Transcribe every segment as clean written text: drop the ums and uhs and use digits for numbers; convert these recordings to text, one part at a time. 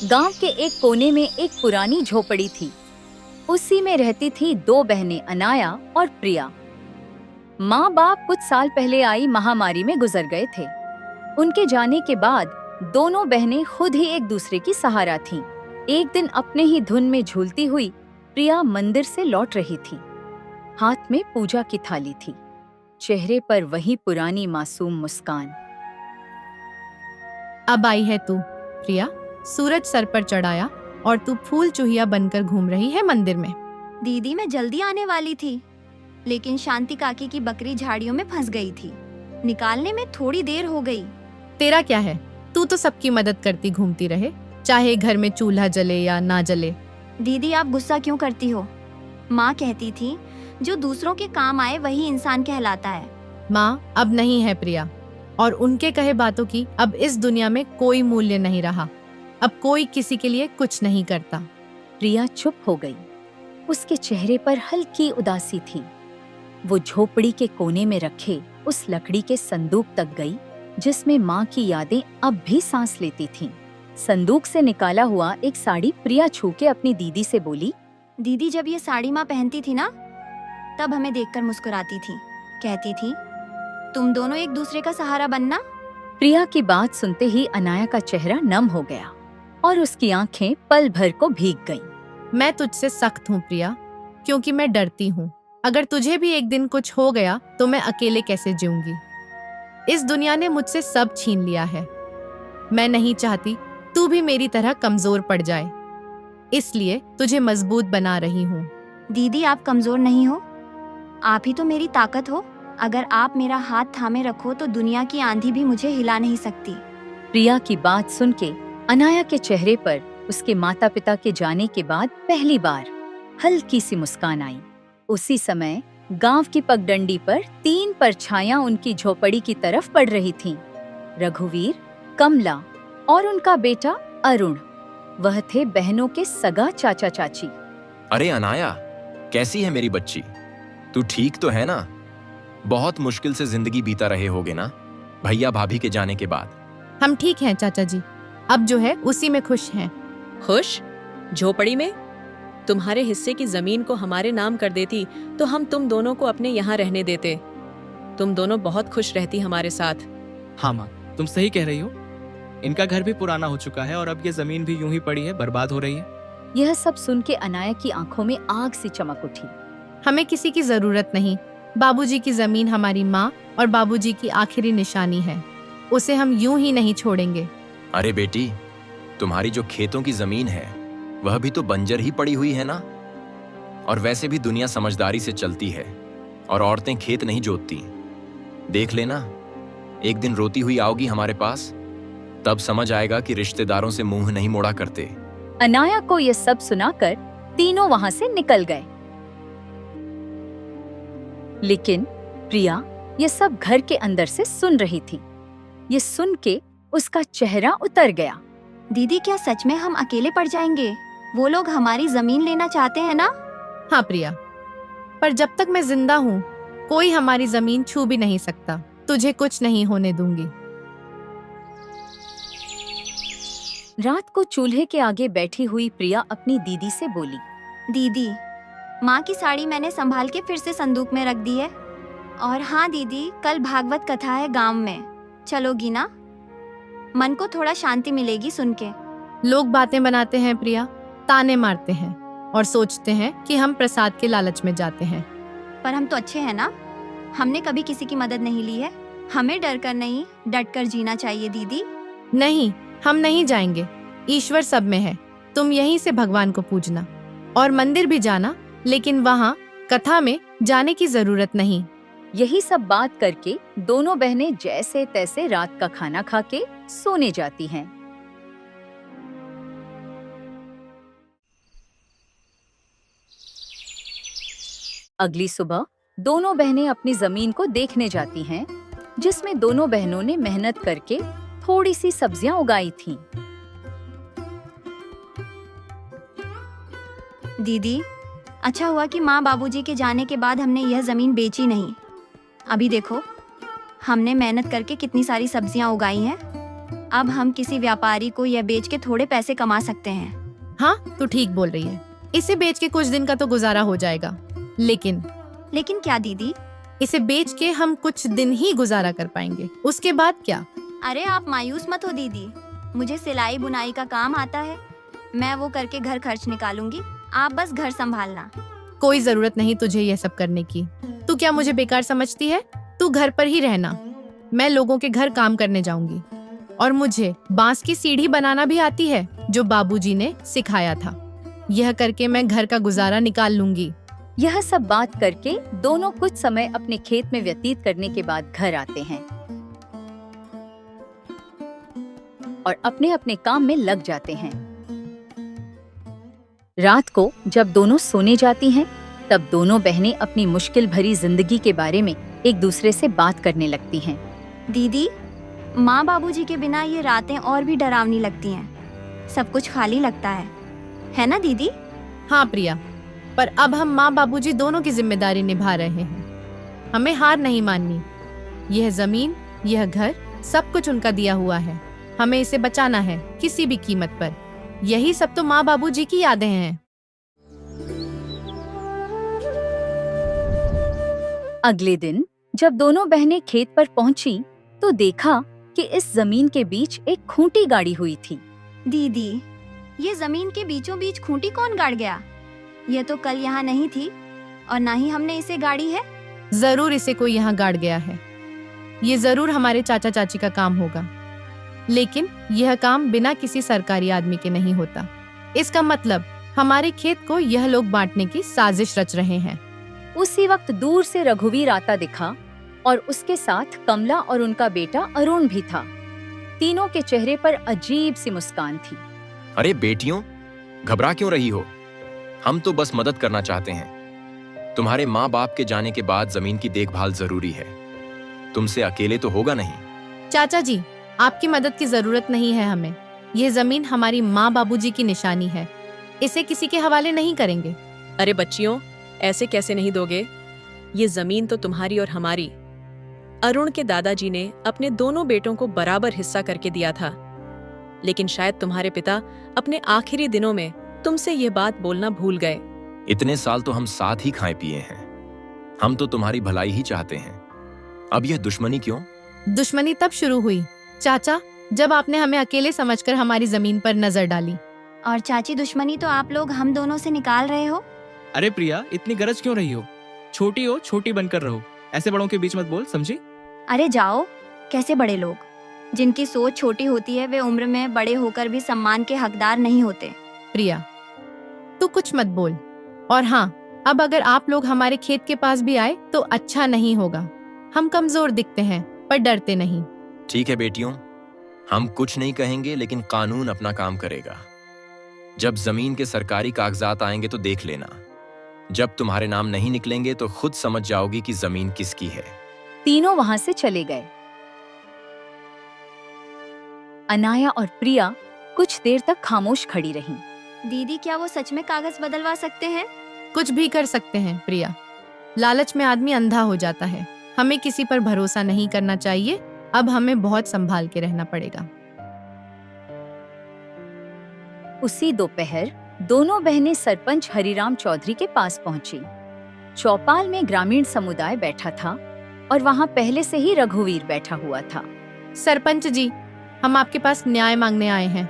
गांव के एक कोने में एक पुरानी झोपड़ी थी। उसी में रहती थी दो बहनें अनाया और प्रिया। माँ बाप कुछ साल पहले आई महामारी में गुजर गए थे। उनके जाने के बाद दोनों बहनें खुद ही एक दूसरे की सहारा थीं। एक दिन अपने ही धुन में झूलती हुई प्रिया मंदिर से लौट रही थी। हाथ में पूजा की थाली थी, चेहरे पर वही पुरानी मासूम मुस्कान। अब आई है तू प्रिया, सूरज सर पर चढ़ाया और तू फूल चूहिया बनकर घूम रही है मंदिर में। दीदी मैं जल्दी आने वाली थी, लेकिन शांति काकी की बकरी झाड़ियों में फंस गई थी। निकालने में थोड़ी देर हो गई। तेरा क्या है, तू तो सबकी मदद करती घूमती रहे, चाहे घर में चूल्हा जले या ना जले। दीदी आप गुस्सा क्यों करती हो? माँ कहती थी जो दूसरों के काम आए वही इंसान कहलाता है। माँ अब नहीं है प्रिया, और उनके कहे बातों की अब इस दुनिया में कोई मूल्य नहीं रहा। अब कोई किसी के लिए कुछ नहीं करता। प्रिया चुप हो गई। उसके चेहरे पर हल्की उदासी थी। वो झोपड़ी के कोने में रखे उस लकड़ी के संदूक तक गई जिसमें माँ की यादें अब भी सांस लेती थीं। संदूक से निकाला हुआ एक साड़ी प्रिया छू के अपनी दीदी से बोली, दीदी जब ये साड़ी माँ पहनती थी ना, तब हमें देखकर मुस्कुराती थी। कहती थी तुम दोनों एक दूसरे का सहारा बनना। प्रिया की बात सुनते ही अनाया का चेहरा नम हो गया और उसकी आंखें पल भर को भीग गईं। मैं तुझसे सख्त हूँ प्रिया, क्योंकि मैं डरती हूँ। अगर तुझे भी एक दिन कुछ हो गया तो मैं अकेले कैसे जीऊंगी। इस दुनिया ने मुझसे सब छीन लिया है। मैं नहीं चाहती तू भी मेरी तरह कमजोर पड़ जाए, इसलिए तुझे मजबूत बना रही हूँ। दीदी आप कमजोर नहीं हो, आप ही तो मेरी ताकत हो। अगर आप मेरा हाथ थामे रखो तो दुनिया की आंधी भी मुझे हिला नहीं सकती। प्रिया की बात सुन के अनाया के चेहरे पर उसके माता पिता के जाने के बाद पहली बार हल्की सी मुस्कान आई। उसी समय गांव की पगडंडी पर 3 परछाइयां उनकी झोपड़ी की तरफ पड़ रही थीं। रघुवीर, कमला और उनका बेटा अरुण। वह थे बहनों के सगा चाचा चाची। अरे अनाया, कैसी है मेरी बच्ची? तू ठीक तो है ना? बहुत मुश्किल से जिंदगी बीता रहे होगे ना भैया भाभी के जाने के बाद। हम ठीक हैं चाचा जी, अब जो है उसी में खुश हैं। खुश? झोपड़ी में? तुम्हारे हिस्से की जमीन को हमारे नाम कर देती तो हम तुम दोनों को अपने यहाँ रहने देते। तुम दोनों बहुत खुश रहती हमारे साथ। हाँ माँ, तुम सही कह रही हो। इनका घर भी पुराना हो चुका है और अब ये जमीन भी यूं ही पड़ी है, बर्बाद हो रही है। यह सब सुन के अनाया की आंखों में आग सी चमक उठी। हमें किसी की जरूरत नहीं। बाबूजी की जमीन हमारी माँ और बाबूजी की आखिरी निशानी है, उसे हम यूं ही नहीं छोड़ेंगे। अरे बेटी, तुम्हारी जो खेतों की जमीन है वह भी तो बंजर ही पड़ी हुई है ना। और वैसे भी दुनिया समझदारी से चलती है और औरतें खेत नहीं जोतती। देख लेना, एक दिन रोती हुई आओगी हमारे पास, तब समझ आएगा कि रिश्तेदारों से मुंह नहीं मोड़ा करते। अनाया को यह सब सुनाकर तीनों वहां से निकल गए। लेकिन प्रिया ये सब घर के अंदर से सुन रही थी। ये सुन के उसका चेहरा उतर गया। दीदी क्या सच में हम अकेले पड़ जाएंगे? वो लोग हमारी जमीन लेना चाहते हैं ना? हाँ प्रिया, पर जब तक मैं जिंदा हूँ कोई हमारी जमीन छू भी नहीं सकता। तुझे कुछ नहीं होने दूंगी। रात को चूल्हे के आगे बैठी हुई प्रिया अपनी दीदी से बोली, दीदी माँ की साड़ी मैंने संभाल के फिर से संदूक में रख दी है। और हाँ दीदी, कल भागवत कथा है गांव में, चलोगी ना? मन को थोड़ा शांति मिलेगी सुन के। लोग बातें बनाते हैं प्रिया, ताने मारते हैं और सोचते हैं कि हम प्रसाद के लालच में जाते हैं। पर हम तो अच्छे हैं ना? हमने कभी किसी की मदद नहीं ली है। हमें डर कर नहीं, डट कर जीना चाहिए दीदी। नहीं, हम नहीं जाएंगे। ईश्वर सब में है। तुम यहीं से भगवान को पूजना और मंदिर भी जाना, लेकिन वहाँ कथा में जाने की जरूरत नहीं। यही सब बात करके दोनों बहनें जैसे तैसे रात का खाना खा के सोने जाती हैं। अगली सुबह दोनों बहनें अपनी जमीन को देखने जाती हैं, जिसमें दोनों बहनों ने मेहनत करके थोड़ी सी सब्जियां उगाई थीं। दीदी अच्छा हुआ कि माँ बाबूजी के जाने के बाद हमने यह जमीन बेची नहीं। अभी देखो हमने मेहनत करके कितनी सारी सब्जियां उगाई हैं। अब हम किसी व्यापारी को यह बेच के थोड़े पैसे कमा सकते हैं। हाँ, तू ठीक बोल रही है। इसे बेच के कुछ दिन का तो गुजारा हो जाएगा, लेकिन लेकिन क्या दीदी? इसे बेच के हम कुछ दिन ही गुजारा कर पाएंगे, उसके बाद क्या? अरे आप मायूस मत हो दीदी, मुझे सिलाई बुनाई का काम आता है, मैं वो करके घर खर्च निकालूंगी, आप बस घर संभालना। कोई जरूरत नहीं तुझे यह सब करने की। तू क्या मुझे बेकार समझती है? तू घर पर ही रहना, मैं लोगों के घर काम करने जाऊंगी। और मुझे बांस की सीढ़ी बनाना भी आती है, जो बाबूजी ने सिखाया था। यह करके मैं घर का गुजारा निकाल लूंगी। यह सब बात करके दोनों कुछ समय अपने खेत में व्यतीत करने के बाद घर आते हैं और अपने अपने काम में लग जाते हैं। रात को जब दोनों सोने जाती हैं, तब दोनों बहनें अपनी मुश्किल भरी जिंदगी के बारे में एक दूसरे से बात करने लगती हैं। दीदी, माँ बाबूजी के बिना ये रातें और भी डरावनी लगती हैं। सब कुछ खाली लगता है ना दीदी? हाँ प्रिया, पर अब हम माँ बाबूजी दोनों की जिम्मेदारी निभा रहे हैं। हमें हार नहीं माननी। यह जमीन, यह घर, सब कुछ उनका दिया हुआ है। हमें इसे बचाना है किसी भी कीमत पर। यही सब तो माँ बाबूजी की यादें हैं। अगले दिन जब दोनों बहनें खेत पर पहुंची तो देखा कि इस जमीन के बीच एक खूंटी गाड़ी हुई थी। दीदी, ये जमीन के बीचों बीच खूंटी कौन गाड़ गया? ये तो कल यहाँ नहीं थी और ना ही हमने इसे गाड़ी है। जरूर इसे कोई यहाँ गाड़ गया है। ये जरूर हमारे चाचा चाची का काम होगा, लेकिन यह काम बिना किसी सरकारी आदमी के नहीं होता। इसका मतलब हमारे खेत को यह लोग बांटने की साजिश रच रहे हैं। उसी वक्त दूर से रघुवीर आता दिखा और उसके साथ कमला और उनका बेटा अरुण भी था। तीनों के चेहरे पर अजीब सी मुस्कान थी। अरे बेटियों, घबरा क्यों रही हो? हम तो बस मदद करना चाहते हैं। तुम्हारे माँ बाप के जाने के बाद जमीन की देखभाल जरूरी है। तुमसे अकेले तो होगा नहीं। चाचा जी, आपकी मदद की जरूरत नहीं है हमें। यह जमीन हमारी माँ बाबूजी की निशानी है। इसे किसी के हवाले नहीं करेंगे। अरे बच्चियों, ऐसे कैसे नहीं दोगे? ये जमीन तो तुम्हारी और हमारी। अरुण के दादाजी ने अपने दोनों बेटों को बराबर हिस्सा करके दिया था, लेकिन शायद तुम्हारे पिता अपने आखिरी दिनों में तुमसे ये बात बोलना भूल गए। इतने साल तो हम साथ ही खाए पिए हैं। हम तो तुम्हारी भलाई ही चाहते हैं। अब यह दुश्मनी क्यों? दुश्मनी तब शुरू हुई चाचा, जब आपने हमें अकेले समझकर हमारी जमीन पर नजर डाली। और चाची, दुश्मनी तो आप लोग हम दोनों से निकाल रहे हो। अरे प्रिया, इतनी गरज क्यों रही हो? छोटी हो, छोटी बनकर रहो। ऐसे बड़ों के बीच मत बोल, समझी? अरे जाओ, कैसे बड़े लोग? जिनकी सोच छोटी होती है वे उम्र में बड़े होकर भी सम्मान के हकदार नहीं होते। प्रिया, तू कुछ मत बोल। और हाँ, अब अगर आप लोग हमारे खेत के पास भी आए तो अच्छा नहीं होगा। हम कमजोर दिखते हैं पर डरते नहीं। ठीक है बेटियों, हम कुछ नहीं कहेंगे, लेकिन कानून अपना काम करेगा। जब जमीन के सरकारी कागजात आएंगे तो देख लेना। जब तुम्हारे नाम नहीं निकलेंगे तो खुद समझ जाओगी कि जमीन किसकी है। तीनों वहां से चले गए। अनाया और प्रिया कुछ देर तक खामोश खड़ी रहीं। दीदी, क्या वो सच में कागज बदलवा सकते हैं? कुछ भी कर सकते हैं प्रिया। लालच में आदमी अंधा हो जाता है। हमें किसी पर भरोसा नहीं करना चाहिए। अब हमें बहुत संभाल के रहना पड़ेगा। उसी दोपहर दोनों बहनें सरपंच हरिराम चौधरी के पास पहुंची। चौपाल में ग्रामीण समुदाय बैठा था और वहां पहले से ही रघुवीर बैठा हुआ था। सरपंच जी, हम आपके पास न्याय मांगने आए हैं।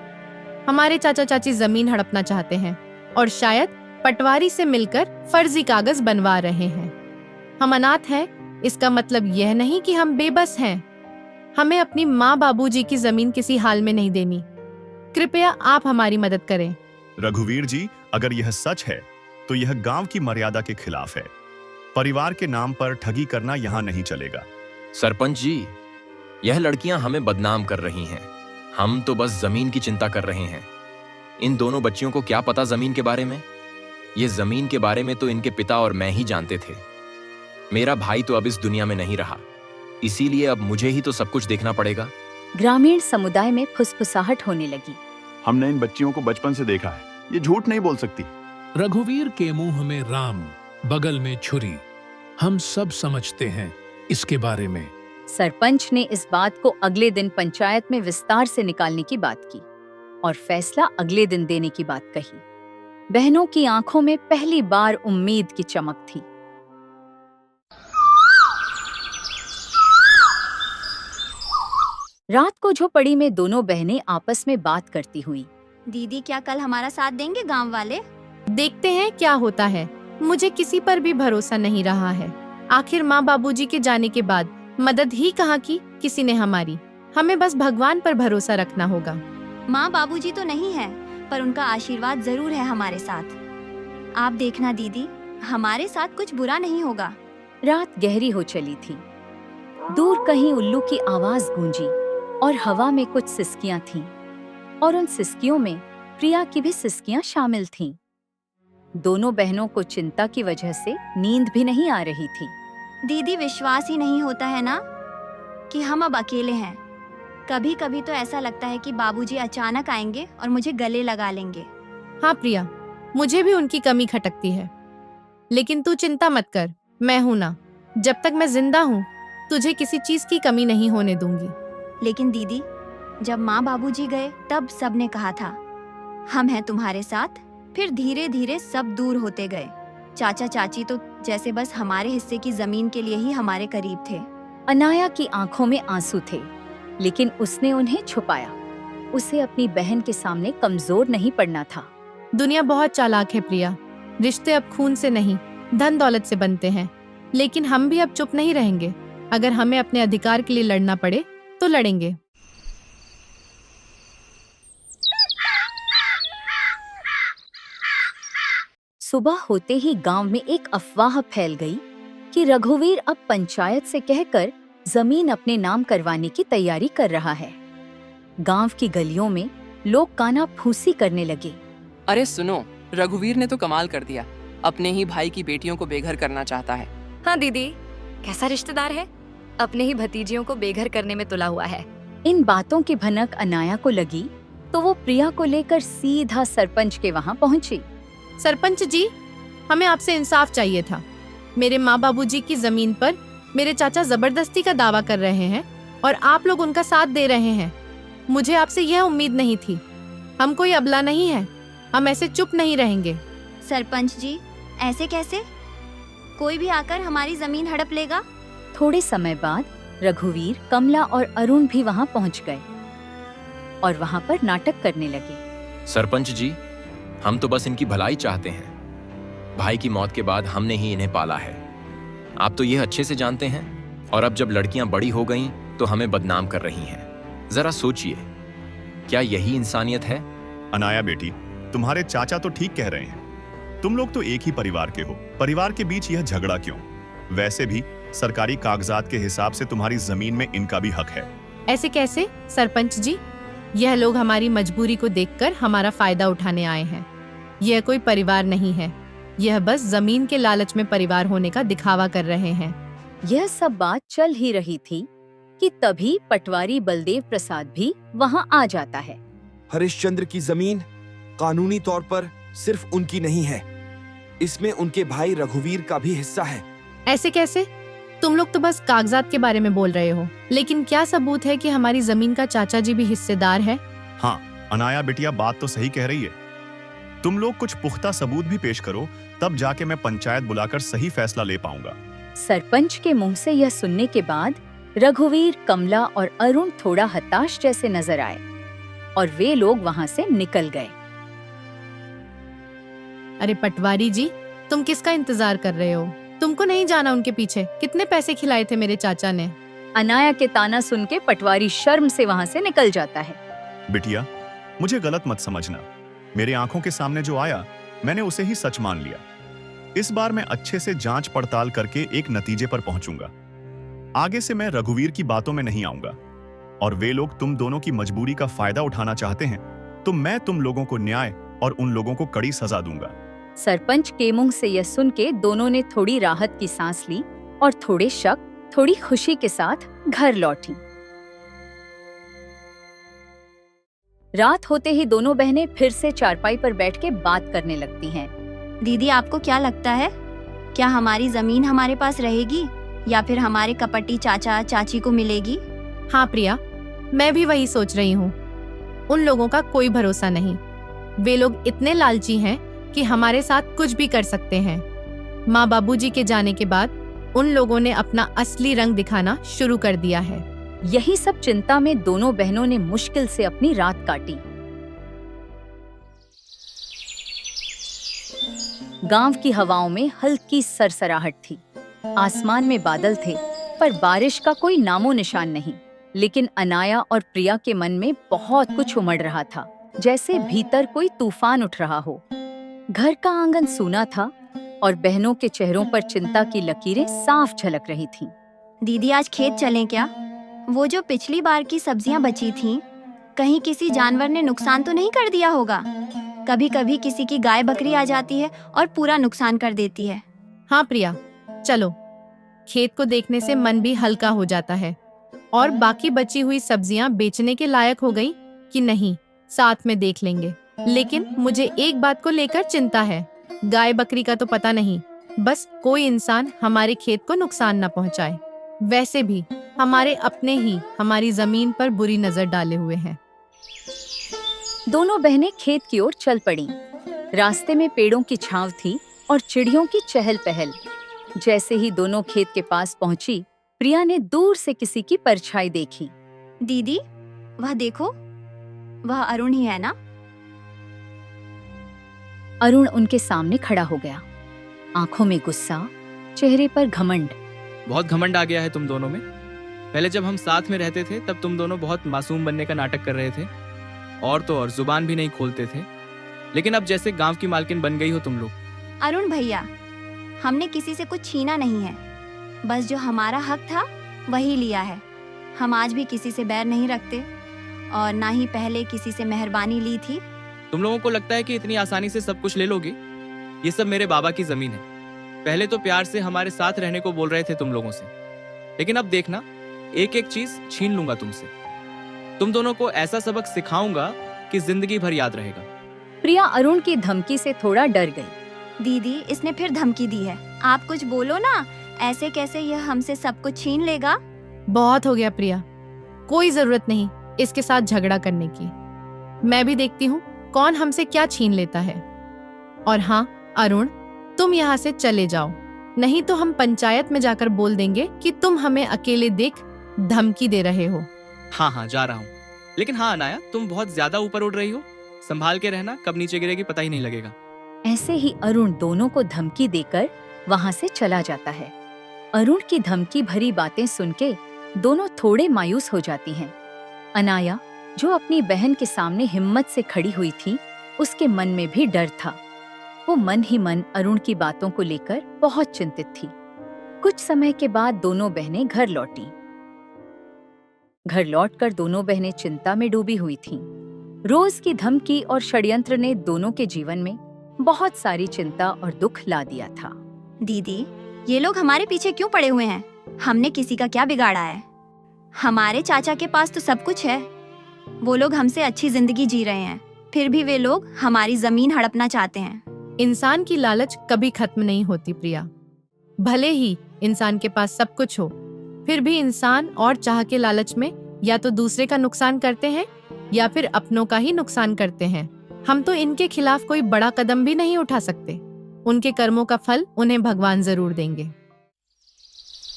हमारे चाचा चाची जमीन हड़पना चाहते हैं और शायद पटवारी से मिलकर फर्जी कागज बनवा रहे हैं। हम अनाथ हैं, इसका मतलब यह नहीं कि हम बेबस हैं। हमें अपनी माँ बाबूजी की जमीन किसी हाल में नहीं देनी। कृपया आप हमारी मदद करें। रघुवीर जी, अगर यह सच है तो यह गांव की मर्यादा के खिलाफ है। परिवार के नाम पर ठगी करना यहाँ नहीं चलेगा। सरपंच जी, यह लड़कियां हमें बदनाम कर रही हैं। हम तो बस जमीन की चिंता कर रहे हैं। इन दोनों बच्चियों को क्या पता जमीन के बारे में? ये जमीन के बारे में तो इनके पिता और मैं ही जानते थे। मेरा भाई तो अब इस दुनिया में नहीं रहा, इसीलिए अब मुझे ही तो सब कुछ देखना पड़ेगा। ग्रामीण समुदाय में फुसफुसाहट होने लगी। हमने इन बच्चियों को बचपन से देखा है, ये झूठ नहीं बोल सकती। रघुवीर के मुंह में राम, बगल में छुरी। हम सब समझते हैं इसके बारे में। सरपंच ने इस बात को अगले दिन पंचायत में विस्तार से निकालने की बात की और फैसला अगले दिन देने की बात कही। बहनों की आंखों में पहली बार उम्मीद की चमक थी। रात को झोपड़ी में दोनों बहनें आपस में बात करती हुई, दीदी क्या कल हमारा साथ देंगे गांव वाले? देखते हैं क्या होता है। मुझे किसी पर भी भरोसा नहीं रहा है। आखिर माँ बाबूजी के जाने के बाद मदद ही कहाँ की किसी ने हमारी। हमें बस भगवान पर भरोसा रखना होगा। माँ बाबूजी तो नहीं है, पर उनका आशीर्वाद जरूर है हमारे साथ। आप देखना दीदी, हमारे साथ कुछ बुरा नहीं होगा। रात गहरी हो चली थी। दूर कहीं उल्लू की आवाज गूंजी और हवा में कुछ सिसकियां थीं, और उन सिसकियों में प्रिया की भी सिसकियां शामिल थीं। दोनों बहनों को चिंता की वजह से नींद भी नहीं आ रही थी। दीदी विश्वास ही नहीं होता है ना कि हम अब अकेले हैं। कभी कभी तो ऐसा लगता है कि बाबूजी अचानक आएंगे और मुझे गले लगा लेंगे। हाँ प्रिया, मुझे भी उनकी कमी खटकती है, लेकिन तू चिंता मत कर, मैं हूं ना। जब तक मैं जिंदा हूँ तुझे किसी चीज की कमी नहीं होने दूंगी। लेकिन दीदी, जब माँ बाबूजी गए तब सबने कहा था हम हैं तुम्हारे साथ। फिर धीरे धीरे सब दूर होते गए। चाचा चाची तो जैसे बस हमारे हिस्से की जमीन के लिए ही हमारे करीब थे। अनाया की आंखों में आंसू थे, लेकिन उसने उन्हें छुपाया। उसे अपनी बहन के सामने कमजोर नहीं पड़ना था। दुनिया बहुत चालाक है प्रिया। रिश्ते अब खून से नहीं, धन दौलत से बनते हैं। लेकिन हम भी अब चुप नहीं रहेंगे। अगर हमें अपने अधिकार के लिए लड़ना पड़े तो लड़ेंगे। सुबह होते ही गांव में एक अफवाह फैल गई कि रघुवीर अब पंचायत से कहकर जमीन अपने नाम करवाने की तैयारी कर रहा है। गांव की गलियों में लोग काना फूसी करने लगे। अरे सुनो, रघुवीर ने तो कमाल कर दिया। अपने ही भाई की बेटियों को बेघर करना चाहता है। हाँ दीदी, कैसा रिश्तेदार है, अपने ही भतीजियों को बेघर करने में तुला हुआ है। इन बातों की भनक अनाया को लगी तो वो प्रिया को लेकर सीधा सरपंच के वहां पहुंची। सरपंच जी, हमें आपसे इंसाफ चाहिए था। मेरे माँ बाबूजी की जमीन पर मेरे चाचा जबरदस्ती का दावा कर रहे हैं और आप लोग उनका साथ दे रहे हैं। मुझे आपसे यह उम्मीद नहीं थी। हम कोई अबला नहीं है, हम ऐसे चुप नहीं रहेंगे। सरपंच जी, ऐसे कैसे? कोई भी आकर हमारी जमीन हड़प लेगा। थोड़े समय बाद रघुवीर, कमला और अरुण भी वहां पहुंच गए और वहां पर नाटक करने लगे। सरपंच जी, हम तो बस इनकी भलाई चाहते हैं। भाई की मौत के बाद हमने ही इन्हें पाला है। आप तो यह अच्छे से जानते हैं। और अब जब लड़कियां बड़ी हो गईं तो हमें बदनाम कर रही हैं। जरा सोचिए, क्या यही इंसानियत है? अनाया बेटी, तुम्हारे चाचा तो ठीक कह रहे हैं। तुम लोग तो एक ही परिवार के हो। परिवार के बीच यह झगड़ा क्यों? वैसे भी सरकारी कागजात के हिसाब से तुम्हारी जमीन में इनका भी हक है। ऐसे कैसे सरपंच जी? यह लोग हमारी मजबूरी को देखकर हमारा फायदा उठाने आए हैं। यह कोई परिवार नहीं है। यह बस जमीन के लालच में परिवार होने का दिखावा कर रहे हैं। यह सब बात चल ही रही थी कि तभी पटवारी बलदेव प्रसाद भी वहां आ जाता है। हरिश्चंद्र की जमीन कानूनी तौर पर सिर्फ उनकी नहीं है, इसमें उनके भाई रघुवीर का भी हिस्सा है। ऐसे कैसे? तुम लोग तो बस कागजात के बारे में बोल रहे हो, लेकिन क्या सबूत है कि हमारी जमीन का चाचा जी भी हिस्सेदार है? हाँ, अनाया बिटिया बात तो सही कह रही है। तुम लोग कुछ पुख्ता सबूत भी पेश करो, तब जाके मैं पंचायत बुलाकर सही फैसला ले पाऊंगा। सरपंच के मुंह से यह सुनने के बाद रघुवीर, कमला और अरुण थोड़ा हताश जैसे नजर आए और वे लोग वहां से निकल गए। अरे पटवारी जी, तुम किसका इंतजार कर रहे हो? तुमको नहीं जाना उनके पीछे कितने पैसे खिलाए थे मेरे चाचा ने? अनाया के ताना सुन के पटवारी शर्म से वहां से निकल जाता है। बिटिया, मुझे गलत मत समझना। मेरे आंखों के सामने जो आया मैंने उसे ही सच मान लिया। इस बार मैं अच्छे से जांच पड़ताल करके एक नतीजे पर पहुंचूंगा। आगे से मैं रघुवीर की बातों में नहीं आऊंगा। और वे लोग तुम दोनों की मजबूरी का फायदा उठाना चाहते हैं तो मैं तुम लोगों को न्याय और उन लोगों को कड़ी सजा दूंगा। सरपंच के मुंह से यह सुन के दोनों ने थोड़ी राहत की सांस ली और थोड़े शक, थोड़ी खुशी के साथ घर लौटी। रात होते ही दोनों बहनें फिर से चारपाई पर बैठ के बात करने लगती हैं। दीदी, आपको क्या लगता है, क्या हमारी जमीन हमारे पास रहेगी? या फिर हमारे कपटी चाचा चाची को मिलेगी। हाँ प्रिया, मैं भी वही सोच रही हूँ। उन लोगों का कोई भरोसा नहीं। वे लोग इतने लालची हैं कि हमारे साथ कुछ भी कर सकते हैं। माँ बाबूजी के जाने के बाद उन लोगों ने अपना असली रंग दिखाना शुरू कर दिया है। यही सब चिंता में दोनों बहनों ने मुश्किल से अपनी रात काटी। गांव की हवाओं में हल्की सरसराहट थी। आसमान में बादल थे, पर बारिश का कोई नामो निशान नहीं। लेकिन अनाया और प्रिया के मन में बहुत कुछ उमड़ रहा था, जैसे भीतर कोई तूफान उठ रहा हो। घर का आंगन सूना था और बहनों के चेहरों पर चिंता की लकीरें साफ झलक रही थीं। दीदी आज खेत चलें क्या? वो जो पिछली बार की सब्जियां बची थीं, कहीं किसी जानवर ने नुकसान तो नहीं कर दिया होगा? कभी कभी किसी की गाय बकरी आ जाती है और पूरा नुकसान कर देती है। हाँ प्रिया, चलो। खेत को देखने से मन भी हल्का हो जाता है। और बाकी बची हुई सब्जियां बेचने के लायक हो गई कि नहीं, साथ में देख लेंगे। लेकिन मुझे एक बात को लेकर चिंता है। गाय बकरी का तो पता नहीं, बस कोई इंसान हमारे खेत को नुकसान न पहुंचाए। वैसे भी हमारे अपने ही हमारी जमीन पर बुरी नजर डाले हुए हैं। दोनों बहनें खेत की ओर चल पड़ीं। रास्ते में पेड़ों की छांव थी और चिड़ियों की चहल पहल। जैसे ही दोनों खेत के पास पहुंची, प्रिया ने दूर से किसी की परछाई देखी। दीदी, वह देखो, वह अरुण ही है ना? अरुण उनके सामने खड़ा हो गया, आंखों में गुस्सा, चेहरे पर घमंड। बहुत घमंड आ गया है तुम दोनों में। पहले जब हम साथ में रहते थे तब तुम दोनों बहुत मासूम बनने का नाटक कर रहे थे, और तो और जुबान भी नहीं खोलते थे। लेकिन अब जैसे गांव की मालकिन बन गई हो तुम लोग। अरुण भैया, हमने किसी से कुछ छीना नहीं है, बस जो हमारा हक था वही लिया है। हम आज भी किसी से बैर नहीं रखते और ना ही पहले किसी से मेहरबानी ली थी। तुम लोगों को लगता है कि इतनी आसानी से सब कुछ ले लोगे? ये सब मेरे बाबा की जमीन है। पहले तो प्यार से हमारे साथ रहने को बोल रहे थे तुम लोगों से, लेकिन अब देखना, एक एक चीज छीन लूंगा तुमसे। तुम दोनों को ऐसा सबक सिखाऊंगा कि जिंदगी भर याद रहेगा। प्रिया अरुण की धमकी से थोड़ा डर गई। दीदी, इसने फिर धमकी दी है। आप कुछ बोलो ना, ऐसे कैसे यह हमसे सब कुछ छीन लेगा? बहुत हो गया प्रिया, कोई जरूरत नहीं इसके साथ झगड़ा करने की। मैं भी देखती हूँ कौन हमसे क्या छीन लेता है। और हाँ अरुण, तुम यहाँ से चले जाओ, नहीं तो हम पंचायत में जाकर बोल देंगे कि तुम हमें अकेले देख धमकी दे रहे हो। हाँ, जा रहा हूँ। लेकिन हाँ अनाया, तुम बहुत ज्यादा ऊपर उड़ रही हो। संभाल के रहना, कब नीचे गिरेगी पता ही नहीं लगेगा। ऐसे ही अरुण दोनों को धमकी देकर वहाँ से चला जाता है। अरुण की धमकी भरी बातें सुन के दोनों थोड़े मायूस हो जाती हैं। अनाया, जो अपनी बहन के सामने हिम्मत से खड़ी हुई थी, उसके मन में भी डर था। वो मन ही मन अरुण की बातों को लेकर बहुत चिंतित थी। कुछ समय के बाद दोनों बहनें घर लौटीं। घर लौटकर दोनों बहनें चिंता में डूबी हुई थीं। रोज की धमकी और षड्यंत्र ने दोनों के जीवन में बहुत सारी चिंता और दुख ला दिया था। दीदी, ये लोग हमारे पीछे क्यों पड़े हुए हैं? हमने किसी का क्या बिगाड़ा है? हमारे चाचा के पास तो सब कुछ है। वो लोग हमसे अच्छी जिंदगी जी रहे हैं, फिर भी वे लोग हमारी जमीन हड़पना चाहते हैं। इंसान की लालच कभी खत्म नहीं होती प्रिया। भले ही इंसान के पास सब कुछ हो, फिर भी इंसान और चाह के लालच में या तो दूसरे का नुकसान करते हैं या फिर अपनों का ही नुकसान करते हैं। हम तो इनके खिलाफ कोई बड़ा कदम भी नहीं उठा सकते। उनके कर्मों का फल उन्हें भगवान जरूर देंगे।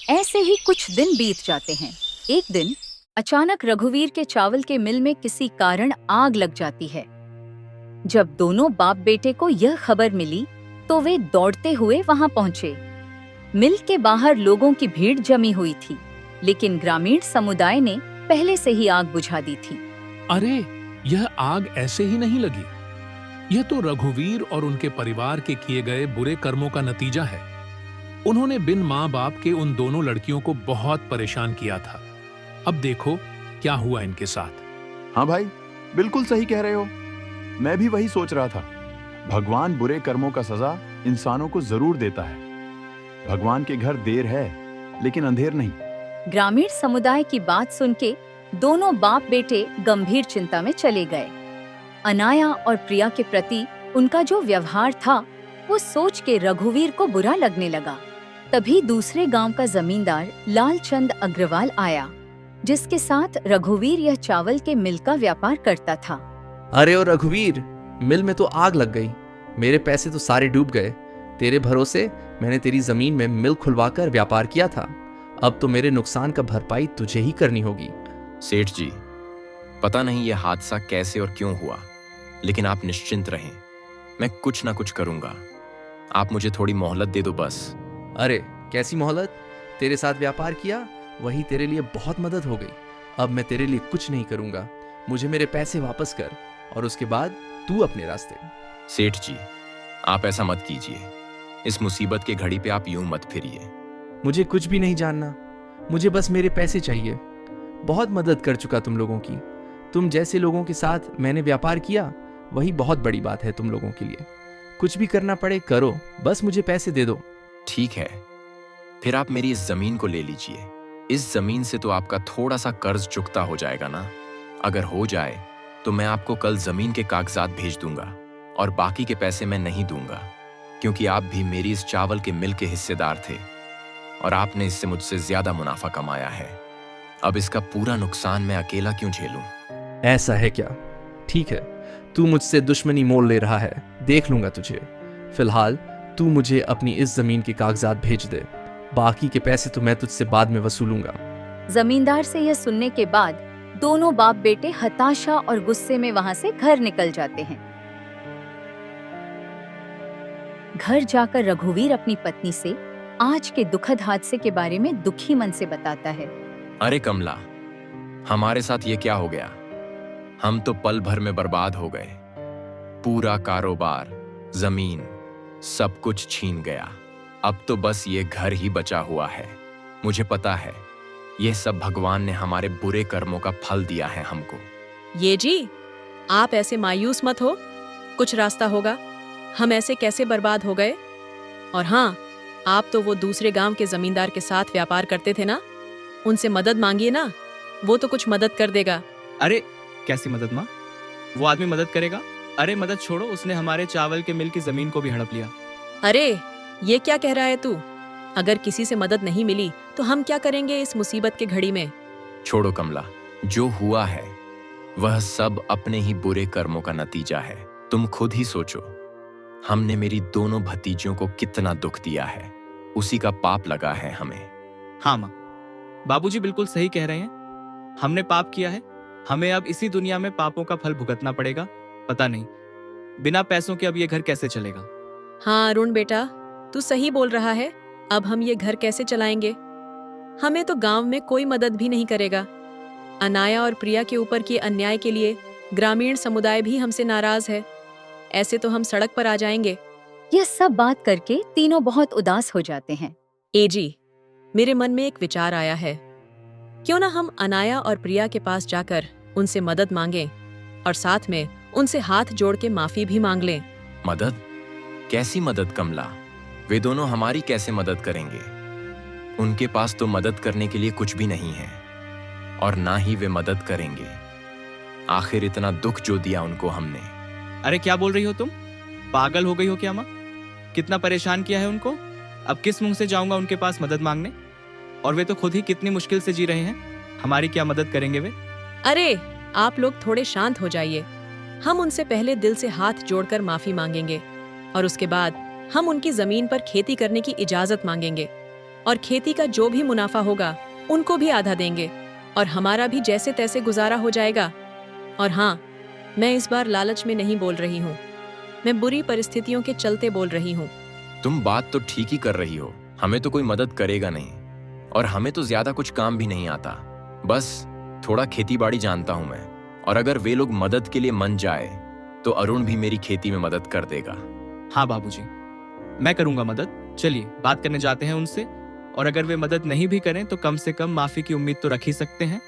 ऐसे ही कुछ दिन बीत जाते हैं। एक दिन अचानक रघुवीर के चावल के मिल में किसी कारण आग लग जाती है। जब दोनों बाप बेटे को यह खबर मिली तो वे दौड़ते हुए वहां पहुंचे। मिल के बाहर लोगों की भीड़ जमी हुई थी, लेकिन ग्रामीण समुदाय ने पहले से ही आग बुझा दी थी। अरे, यह आग ऐसे ही नहीं लगी। यह तो रघुवीर और उनके परिवार के किए गए बुरे कर्मों का नतीजा है। उन्होंने बिन माँ बाप के उन दोनों लड़कियों को बहुत परेशान किया था। अब देखो क्या हुआ इनके साथ। हाँ भाई, बिल्कुल सही कह रहे हो। मैं भी वही सोच रहा था। भगवान बुरे कर्मों का सजा इंसानों को जरूर देता है। भगवान के घर देर है, लेकिन अंधेर नहीं। ग्रामीण समुदाय की बात सुन के दोनों बाप बेटे गंभीर चिंता में चले गए। अनाया और प्रिया के प्रति उनका जो व्यवहार था, वो सोच के रघुवीर को बुरा लगने लगा। तभी दूसरे गांव का जमींदार लालचंद अग्रवाल आया, जिसके साथ रघुवीर यह चावल के मिल का व्यापार करता था। अरे ओ रघुवीर, मिल में तो आग लग गई, मेरे पैसे तो सारे डूब गए। तेरे भरोसे मैंने तेरी जमीन में मिल खुलवाकर व्यापार किया था, अब तो मेरे नुकसान का भरपाई तुझे ही करनी होगी। सेठ जी, पता नहीं यह हादसा कैसे और क्यों हुआ, लेकिन आप निश्चिंत रहें, मैं कुछ ना कुछ करूंगा। आप मुझे थोड़ी मोहलत दे दो बस। अरे कैसी मोहलत? तेरे साथ व्यापार किया, वही तेरे लिए बहुत मदद हो गई। अब मैं तेरे लिए कुछ नहीं करूंगा, मुझे मेरे पैसे वापस कर और उसके बाद तू अपने रास्ते। सेठ जी, आप ऐसा मत कीजिए, इस मुसीबत के घड़ी पे आप यूं मत फिरिए। मुझे कुछ भी नहीं जानना, मुझे बस मेरे पैसे चाहिए। बहुत मदद कर चुका तुम लोगों की, तुम जैसे लोगों के साथ मैंने व्यापार किया वही बहुत बड़ी बात है तुम लोगों के लिए। कुछ भी करना पड़े करो, बस मुझे पैसे दे दो। ठीक है, फिर आप मेरी इस जमीन को ले लीजिए। इस जमीन से तो आपका थोड़ा सा कर्ज चुकता हो जाएगा ना। अगर हो जाए तो मैं आपको कल जमीन के कागजात भेज दूंगा और बाकी के पैसे मैं नहीं दूंगा, क्योंकि आप भी मेरी इस चावल के मिल के हिस्सेदार थे और आपने इससे मुझसे ज्यादा मुनाफा कमाया है। अब इसका पूरा नुकसान मैं अकेला क्यों झेलूं? ऐसा है क्या? ठीक है, तू मुझसे दुश्मनी मोल ले रहा है, देख लूंगा तुझे। फिलहाल तू मुझे अपनी इस जमीन के कागजात भेज दे, बाकी के पैसे तो मैं तुझसे बाद में वसूलूंगा। जमींदार से यह सुनने के बाद दोनों बाप बेटे हताशा और गुस्से में वहां से घर निकल जाते हैं। घर जाकर रघुवीर अपनी पत्नी से आज के दुखद हादसे के बारे में दुखी मन से बताता है। अरे कमला, हमारे साथ ये क्या हो गया? हम तो पल भर में बर्बाद हो गए। पूरा कारोबार, जमीन, सब कुछ छीन गया। अब तो बस ये घर ही बचा हुआ है। मुझे पता है यह सब भगवान ने हमारे बुरे कर्मों का फल दिया है हमको। ये जी, आप ऐसे मायूस मत हो, कुछ रास्ता होगा। हम ऐसे कैसे बर्बाद हो गए? और हाँ, आप तो वो दूसरे गांव के जमींदार के साथ व्यापार करते थे ना, उनसे मदद मांगिए ना, वो तो कुछ मदद कर देगा। अरे कैसी मदद माँ? वो आदमी मदद करेगा? अरे मदद छोड़ो, उसने हमारे चावल के मिल की जमीन को भी हड़प लिया। अरे ये क्या कह रहा है तू? अगर किसी से मदद नहीं मिली तो हम क्या करेंगे इस मुसीबत के घड़ी में? छोड़ो कमला, जो हुआ है वह सब अपने ही बुरे कर्मों का नतीजा है। तुम खुद ही सोचो, हमने मेरी दोनों भतीजियों को कितना दुख दिया है, उसी का पाप लगा है हमें। हाँ माँ, बाबूजी बिल्कुल सही कह रहे हैं। हमने पाप किया है, हमें अब इसी दुनिया में पापों का फल भुगतना पड़ेगा। पता नहीं बिना पैसों के अब ये घर कैसे चलेगा। हाँ अरुण बेटा, तू सही बोल रहा है। अब हम ये घर कैसे चलाएंगे? हमें तो गांव में कोई मदद भी नहीं करेगा। अनाया और प्रिया के ऊपर किए अन्याय के लिए ग्रामीण समुदाय भी हमसे नाराज है। ऐसे तो हम सड़क पर आ जाएंगे। यह सब बात करके तीनों बहुत उदास हो जाते हैं। एजी, मेरे मन में एक विचार आया है। क्यों ना हम अनाया और प्रिया के पास जाकर उनसे मदद मांगें और साथ में उनसे हाथ जोड़ के माफी भी मांग लें। मदद? कैसी मदद कमला? वे दोनों हमारी कैसे मदद करेंगे? उनके पास तो मदद करने के लिए कुछ भी नहीं है और ना ही वे मदद करेंगे। आखिर इतना दुख जो दिया उनको हमने। अरे क्या बोल रही हो तुम? पागल हो गई हो क्या माँ? कितना परेशान किया है उनको। अब किस मुंह से जाऊंगा उनके पास मदद मांगने? और वे तो खुद ही कितनी मुश्किल से जी रहे हैं, हमारी क्या मदद करेंगे वे? अरे आप लोग थोड़े शांत हो जाइए। हम उनसे पहले दिल से हाथ जोड़कर माफी मांगेंगे और उसके बाद हम उनकी जमीन पर खेती करने की इजाजत मांगेंगे और खेती का जो भी मुनाफा होगा उनको भी आधा देंगे और हमारा भी जैसे तैसे गुजारा हो जाएगा। और हाँ, मैं इस बार लालच में नहीं बोल रही हूँ, मैं बुरी परिस्थितियों के चलते बोल रही हूँ। तुम बात तो ठीक ही कर रही हो। हमें तो कोई मदद करेगा नहीं और हमें तो ज्यादा कुछ काम भी नहीं आता। बस थोड़ा खेती बाड़ी जानता हूं मैं, और अगर वे लोग मदद के लिए मन जाए तो अरुण भी मेरी खेती में मदद कर देगा। हाँ बाबूजी, मैं करूंगा मदद। चलिए बात करने जाते हैं उनसे, और अगर वे मदद नहीं भी करें तो कम से कम माफी की उम्मीद तो रख ही सकते हैं।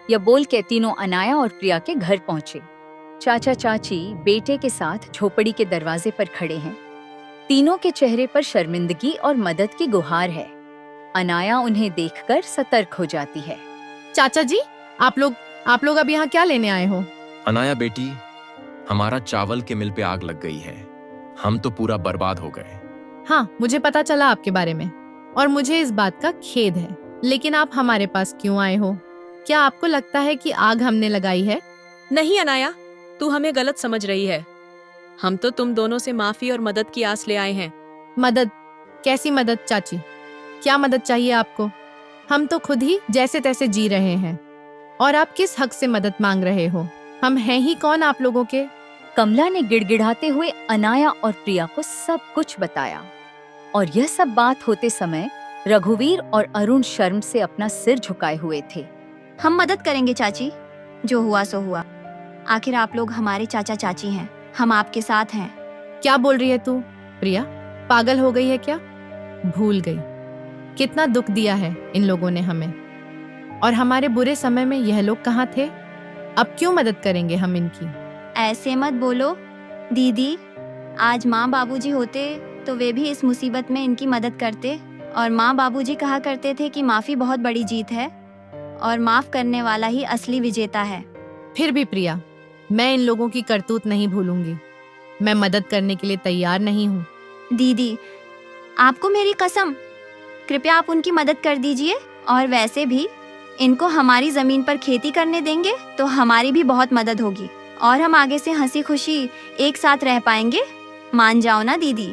यह बोल के तीनों अनाया और प्रिया के घर पहुंचे। चाचा चाची बेटे के साथ झोपड़ी के दरवाजे पर खड़े हैं। तीनों के चेहरे पर शर्मिंदगी और मदद की गुहार है। अनाया उन्हें देखकर सतर्क हो जाती है। चाचा जी, आप लोग अब यहाँ क्या लेने आए हो? अनाया बेटी, हमारा चावल के मिल पे आग लग गई है। हम तो पूरा बर्बाद हो गए। हाँ, मुझे पता चला आपके बारे में और मुझे इस बात का खेद है, लेकिन आप हमारे पास क्यों आए हो? क्या आपको लगता है कि आग हमने लगाई है? नहीं अनाया, तू हमें गलत समझ रही है। हम तो तुम दोनों से माफी और मदद की आस ले आए हैं। मदद? कैसी मदद चाची? क्या मदद चाहिए आपको? हम तो खुद ही जैसे तैसे जी रहे हैं और आप किस हक से मदद मांग रहे हो? हम हैं ही कौन आप लोगों के? कमला ने गिड़गिड़ाते हुए अनाया और प्रिया को सब कुछ बताया और यह सब बात होते समय रघुवीर और अरुण शर्म से अपना सिर झुकाए हुए थे। हम मदद करेंगे चाची, जो हुआ सो हुआ। आखिर आप लोग हमारे चाचा चाची हैं, हम आपके साथ हैं। क्या बोल रही है तू प्रिया? पागल हो गई है क्या? भूल गई कितना दुख दिया है इन लोगों ने हमें, और हमारे बुरे समय में यह लोग कहाँ थे? अब क्यों मदद करेंगे हम इनकी? ऐसे मत बोलो दीदी, आज माँ बाबूजी होते तो वे भी इस मुसीबत में इनकी मदद करते। और माँ बाबूजी कहा करते थे कि माफी बहुत बड़ी जीत है और माफ करने वाला ही असली विजेता है। फिर भी प्रिया, मैं इन लोगों की करतूत नहीं भूलूंगी। मैं मदद करने के लिए तैयार नहीं हूँ। दीदी, आपको मेरी कसम, कृपया आप उनकी मदद कर दीजिए। और वैसे भी इनको हमारी जमीन पर खेती करने देंगे तो हमारी भी बहुत मदद होगी और हम आगे से हंसी खुशी एक साथ रह पाएंगे। मान जाओ ना दीदी।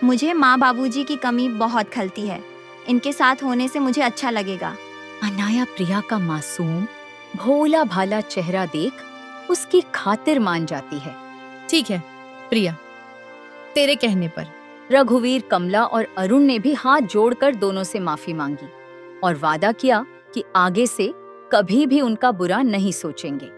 मुझे माँ बाबूजी की कमी बहुत खलती है, इनके साथ होने से मुझे अच्छा लगेगा। अनाया प्रिया का मासूम भोला भाला चेहरा देख उसकी खातिर मान जाती है। ठीक है प्रिया, तेरे कहने पर। रघुवीर, कमला और अरुण ने भी हाथ जोड़कर दोनों से माफी मांगी और वादा किया कि आगे से कभी भी उनका बुरा नहीं सोचेंगे।